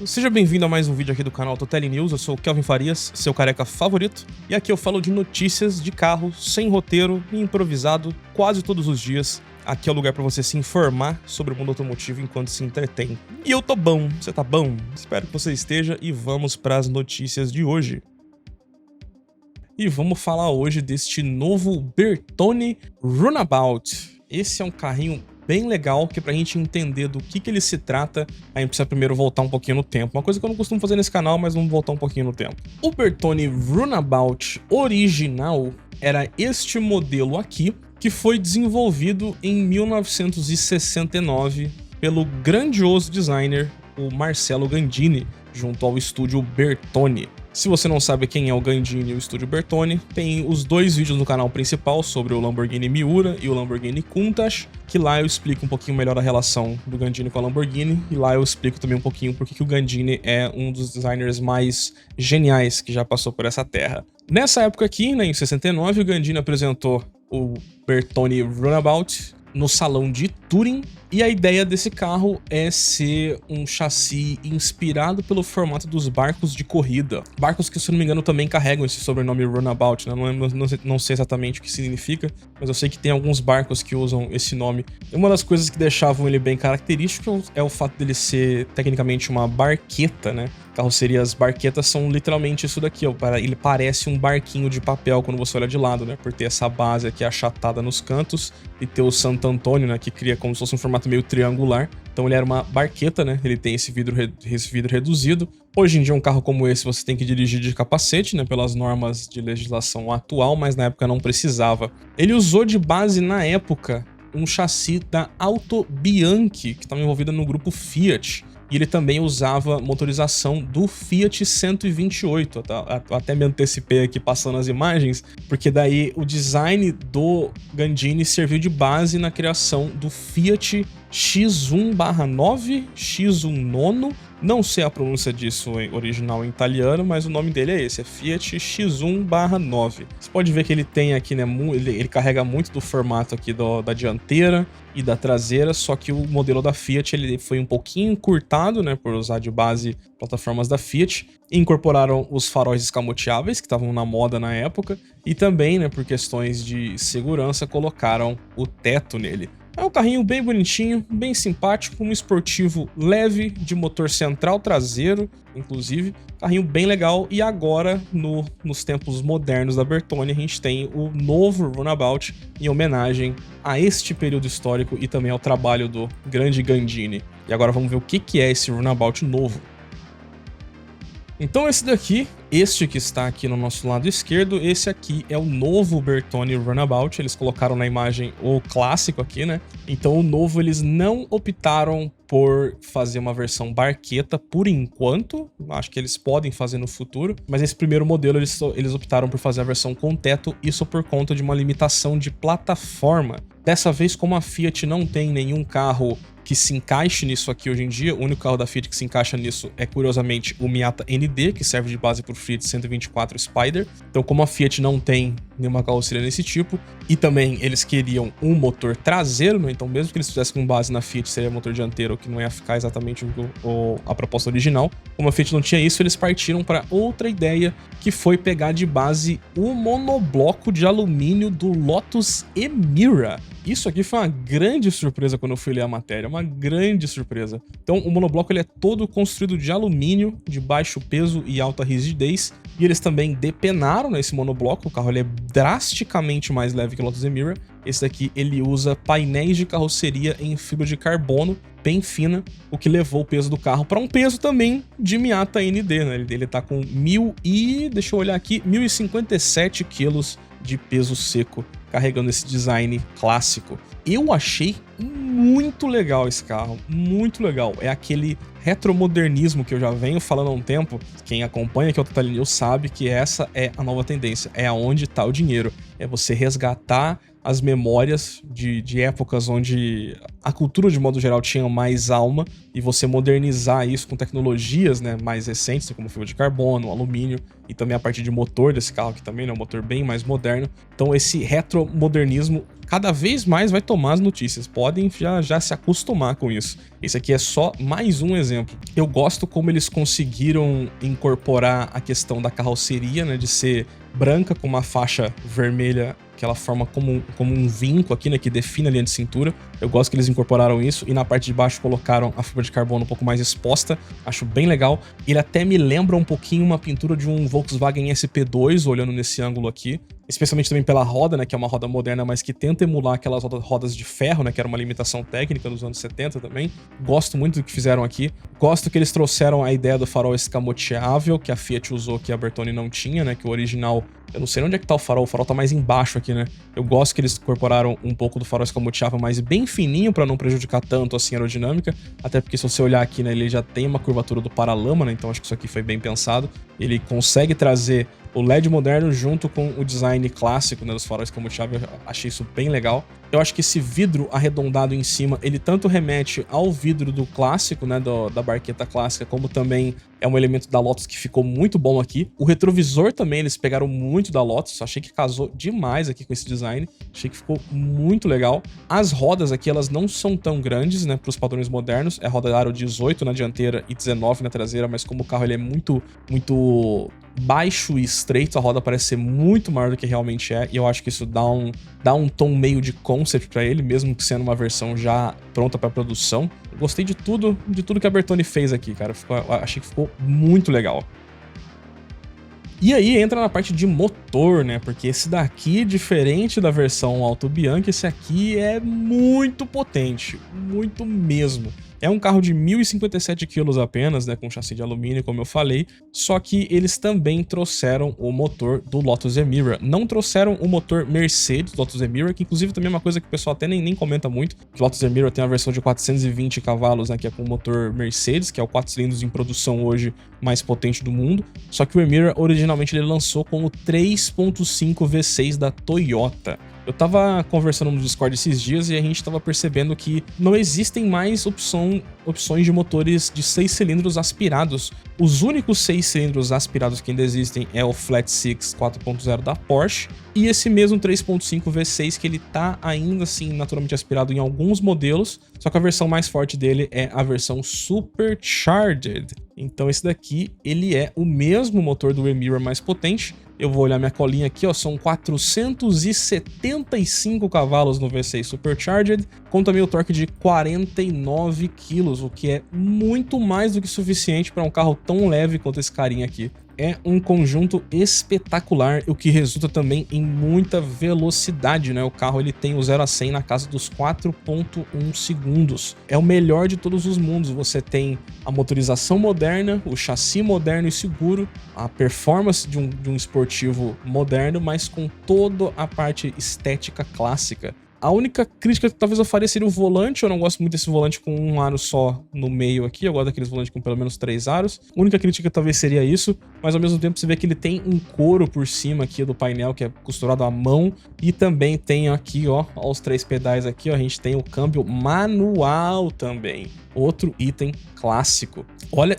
Seja bem-vindo a mais um vídeo aqui do canal Totally News. Eu sou o Kelvin Farias, seu careca favorito, e aqui eu falo de notícias de carro, sem roteiro e improvisado, quase todos os dias. Aqui é o lugar para você se informar sobre o mundo automotivo enquanto se entretém. E eu tô bom, você tá bom? Espero que você esteja e vamos para as notícias de hoje. E vamos falar hoje deste novo Bertone Runabout. Esse é um carrinho bem legal, que pra gente entender do que ele se trata, a gente precisa primeiro voltar um pouquinho no tempo. Uma coisa que eu não costumo fazer nesse canal, mas vamos voltar um pouquinho no tempo. O Bertone Runabout original era este modelo aqui, que foi desenvolvido em 1969 pelo grandioso designer, o Marcello Gandini, junto ao estúdio Bertone. Se você não sabe quem é o Gandini e o estúdio Bertone, tem os dois vídeos no canal principal sobre o Lamborghini Miura e o Lamborghini Countach, que lá eu explico um pouquinho melhor a relação do Gandini com a Lamborghini, e lá eu explico também um pouquinho porque que o Gandini é um dos designers mais geniais que já passou por essa terra. Nessa época aqui, né, em 69, o Gandini apresentou o Bertone Runabout no salão de Turing, e a ideia desse carro é ser um chassi inspirado pelo formato dos barcos de corrida. Barcos que, se não me engano, também carregam esse sobrenome Runabout, né? Não sei exatamente o que significa, mas eu sei que tem alguns barcos que usam esse nome. E uma das coisas que deixavam ele bem característico é o fato dele ser, tecnicamente, uma barqueta, né? Carrocerias barquetas são literalmente isso daqui, ó. Ele parece um barquinho de papel quando você olha de lado, né? Por ter essa base aqui achatada nos cantos e ter o Santo Antônio, né? Que cria como se fosse um formato meio triangular. Então ele era uma barqueta, né? Ele tem esse vidro reduzido. Hoje em dia, um carro como esse você tem que dirigir de capacete, né? Pelas normas de legislação atual, mas na época não precisava. Ele usou de base, na época, um chassi da Auto Bianchi, que estava envolvida no grupo Fiat. E ele também usava motorização do Fiat 128, até me antecipei aqui passando as imagens, porque daí o design do Gandini serviu de base na criação do Fiat X1/9, X1 nono, não sei a pronúncia disso original em italiano, mas o nome dele é esse, é Fiat X1/9. Você pode ver que ele tem aqui, né, ele carrega muito do formato aqui da dianteira e da traseira, só que o modelo da Fiat ele foi um pouquinho encurtado, né, por usar de base plataformas da Fiat, e incorporaram os faróis escamoteáveis, que estavam na moda na época, e também, né, por questões de segurança, colocaram o teto nele. É um carrinho bem bonitinho, bem simpático, um esportivo leve, de motor central traseiro, inclusive. Carrinho bem legal, e agora, nos tempos modernos da Bertone, a gente tem o novo Runabout em homenagem a este período histórico e também ao trabalho do grande Gandini. E agora vamos ver o que é esse Runabout novo. Então esse daqui, este que está aqui no nosso lado esquerdo, esse aqui é o novo Bertone Runabout. Eles colocaram na imagem o clássico aqui, né? Então o novo eles não optaram por fazer uma versão barqueta por enquanto. Acho que eles podem fazer no futuro. Mas esse primeiro modelo eles optaram por fazer a versão com teto, isso por conta de uma limitação de plataforma. Dessa vez, como a Fiat não tem nenhum carro que se encaixe nisso aqui hoje em dia, o único carro da Fiat que se encaixa nisso é, curiosamente, o Miata ND, que serve de base para o Fiat 124 Spider. Então, como a Fiat não tem nenhuma carroceria desse tipo, e também eles queriam um motor traseiro, né? Então mesmo que eles fizessem com base na Fiat, seria motor dianteiro, que não ia ficar exatamente a proposta original. Como a Fiat não tinha isso, eles partiram para outra ideia, que foi pegar de base o monobloco de alumínio do Lotus Emira. Isso aqui foi uma grande surpresa quando eu fui ler a matéria, uma grande surpresa. Então o monobloco ele é todo construído de alumínio, de baixo peso e alta rigidez, e eles também depenaram nesse monobloco. O carro ele é drasticamente mais leve que o Lotus Emira. Esse daqui ele usa painéis de carroceria em fibra de carbono bem fina, o que levou o peso do carro para um peso também de Miata ND, né? Ele tá com 1.057 quilos de peso seco, carregando esse design clássico. Eu achei muito legal esse carro, muito legal. É aquele retromodernismo que eu já venho falando há um tempo. Quem acompanha aqui o Totally News sabe que essa é a nova tendência, é aonde tá o dinheiro. É você resgatar as memórias de épocas onde a cultura de modo geral tinha mais alma e você modernizar isso com tecnologias, né, mais recentes, como fibra de carbono, alumínio e também a parte de motor desse carro, que também é um motor bem mais moderno. Então esse retromodernismo cada vez mais vai tomar as notícias. Podem já se acostumar com isso. Esse aqui é só mais um exemplo. Eu gosto como eles conseguiram incorporar a questão da carroceria, né, de ser branca com uma faixa vermelha que ela forma como um vinco aqui, né, que define a linha de cintura. Eu gosto que eles incorporaram isso e na parte de baixo colocaram a fibra de carbono um pouco mais exposta. Acho bem legal. Ele até me lembra um pouquinho uma pintura de um Volkswagen SP2, olhando nesse ângulo aqui. Especialmente também pela roda, né, que é uma roda moderna, mas que tenta emular aquelas rodas de ferro, né, que era uma limitação técnica dos anos 70 também. Gosto muito do que fizeram aqui. Gosto que eles trouxeram a ideia do farol escamoteável, que a Fiat usou, que a Bertone não tinha, né, que o original... Eu não sei onde é que tá o farol tá mais embaixo aqui, né? Eu gosto que eles incorporaram um pouco do farol escamoteável, mas bem fininho pra não prejudicar tanto assim a aerodinâmica, até porque se você olhar aqui, né, ele já tem uma curvatura do paralama, né, então acho que isso aqui foi bem pensado. Ele consegue trazer o LED moderno junto com o design clássico, né, dos faróis escamoteáveis. Achei isso bem legal. Eu acho que esse vidro arredondado em cima, ele tanto remete ao vidro do clássico, né, da barqueta clássica, como também é um elemento da Lotus que ficou muito bom aqui. O retrovisor também, eles pegaram muito da Lotus, achei que casou demais aqui com esse design, achei que ficou muito legal. As rodas aqui, elas não são tão grandes, né, para os padrões modernos, é roda aro 18 na dianteira e 19 na traseira, mas como o carro ele é muito baixo e estreito, a roda parece ser muito maior do que realmente é, e eu acho que isso dá um tom meio de concept pra ele, mesmo que sendo uma versão já pronta pra produção. Eu gostei de tudo que a Bertone fez aqui, cara. Achei que ficou muito legal. E aí entra na parte de motor, né? Porque esse daqui, diferente da versão Alto Bianchi, esse aqui é muito potente, muito mesmo. É um carro de 1.057 kg apenas, né, com chassi de alumínio, como eu falei, só que eles também trouxeram o motor do Lotus Emira. Não trouxeram o motor Mercedes do Lotus Emira, que inclusive também é uma coisa que o pessoal até nem comenta muito, que o Lotus Emira tem uma versão de 420 cavalos, né, que é com o motor Mercedes, que é o 4 cilindros em produção hoje mais potente do mundo, só que o Emira originalmente ele lançou com o 3.5 V6 da Toyota. Eu tava conversando no Discord esses dias e a gente tava percebendo que não existem mais opções de motores de 6 cilindros aspirados. Os únicos 6 cilindros aspirados que ainda existem é o Flat Six 4.0 da Porsche e esse mesmo 3.5 V6 que ele tá ainda assim naturalmente aspirado em alguns modelos, só que a versão mais forte dele é a versão Supercharged. Então esse daqui, ele é o mesmo motor do Emira mais potente. Eu vou olhar minha colinha aqui, ó, são 475 cavalos no V6 Supercharged, com também o torque de 49 kg, o que é muito mais do que suficiente para um carro tão leve quanto esse carinha aqui. É um conjunto espetacular, o que resulta também em muita velocidade, né? O carro ele tem o 0 a 100 na casa dos 4.1 segundos. É o melhor de todos os mundos. Você tem a motorização moderna, o chassi moderno e seguro, a performance de um esportivo moderno, mas com toda a parte estética clássica. A única crítica que talvez eu faria seria o volante. Eu não gosto muito desse volante com um aro só no meio aqui. Eu gosto daqueles volantes com pelo menos 3 aros. A única crítica talvez seria isso. Mas ao mesmo tempo você vê que ele tem um couro por cima aqui do painel que é costurado à mão. E também tem aqui, ó os 3 pedais aqui, ó. A gente tem o câmbio manual também. Outro item clássico. Olha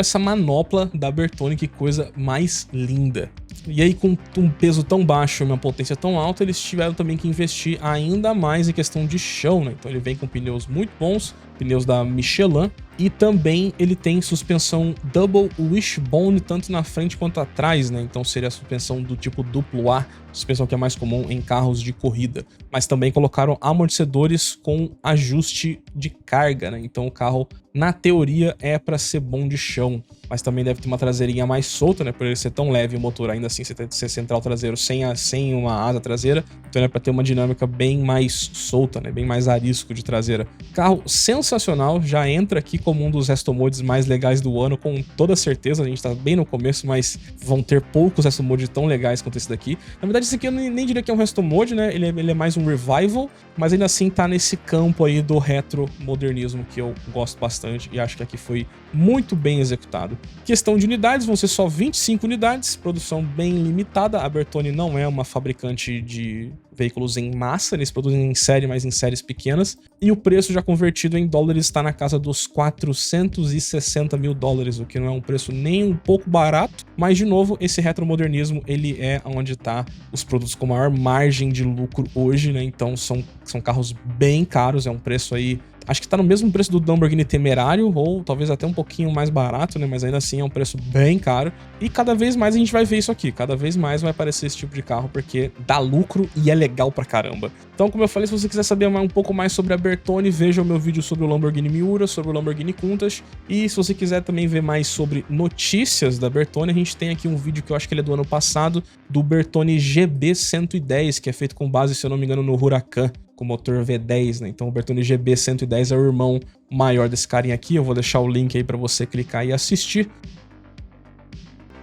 essa manopla da Bertone, que coisa mais linda. E aí, com um peso tão baixo e uma potência tão alta, eles tiveram também que investir ainda mais em questão de chão, né? Então ele vem com pneus muito bons, pneus da Michelin, e também ele tem suspensão Double Wishbone tanto na frente quanto atrás, né? Então seria a suspensão do tipo duplo A, suspensão que é mais comum em carros de corrida. Mas também colocaram amortecedores com ajuste de carga, né? Então o carro, na teoria, é para ser bom de chão, mas também deve ter uma traseirinha mais solta, né? Por ele ser tão leve, o motor ainda assim ser central traseiro sem uma asa traseira, então é para ter uma dinâmica bem mais solta, né? Bem mais arisco de traseira. Carro sensacional, já entra aqui como um dos resto modes mais legais do ano, com toda certeza. A gente tá bem no começo, mas vão ter poucos resto modes tão legais quanto esse daqui. Na verdade, esse aqui eu nem diria que é um resto mode, né? Ele é mais um revival, mas ainda assim tá nesse campo aí do retro modernismo que eu gosto bastante e acho que aqui foi muito bem executado. Questão de unidades, vão ser só 25 unidades, produção bem limitada. A Bertone não é uma fabricante de veículos em massa, eles produzem em série, mas em séries pequenas, e o preço já convertido em dólares está na casa dos 460 mil dólares, o que não é um preço nem um pouco barato, mas de novo, esse retromodernismo, ele é onde tá os produtos com maior margem de lucro hoje, né? Então são carros bem caros, é um preço aí, acho que tá no mesmo preço do Lamborghini Temerário, ou talvez até um pouquinho mais barato, né? Mas ainda assim é um preço bem caro. E cada vez mais a gente vai ver isso aqui, cada vez mais vai aparecer esse tipo de carro, porque dá lucro e é legal pra caramba. Então, como eu falei, se você quiser saber um pouco mais sobre a Bertone, veja o meu vídeo sobre o Lamborghini Miura, sobre o Lamborghini Countach. E se você quiser também ver mais sobre notícias da Bertone, a gente tem aqui um vídeo que eu acho que ele é do ano passado, do Bertone GB110, que é feito com base, se eu não me engano, no Huracan, com motor V10, né? Então o Bertone GB110 é o irmão maior desse carinha aqui. Eu vou deixar o link aí pra você clicar e assistir.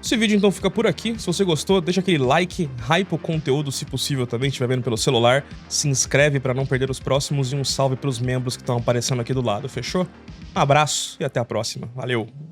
Esse vídeo então fica por aqui. Se você gostou, deixa aquele like, hype o conteúdo se possível também, se estiver vendo pelo celular. Se inscreve para não perder os próximos e um salve para os membros que estão aparecendo aqui do lado, fechou? Um abraço e até a próxima. Valeu!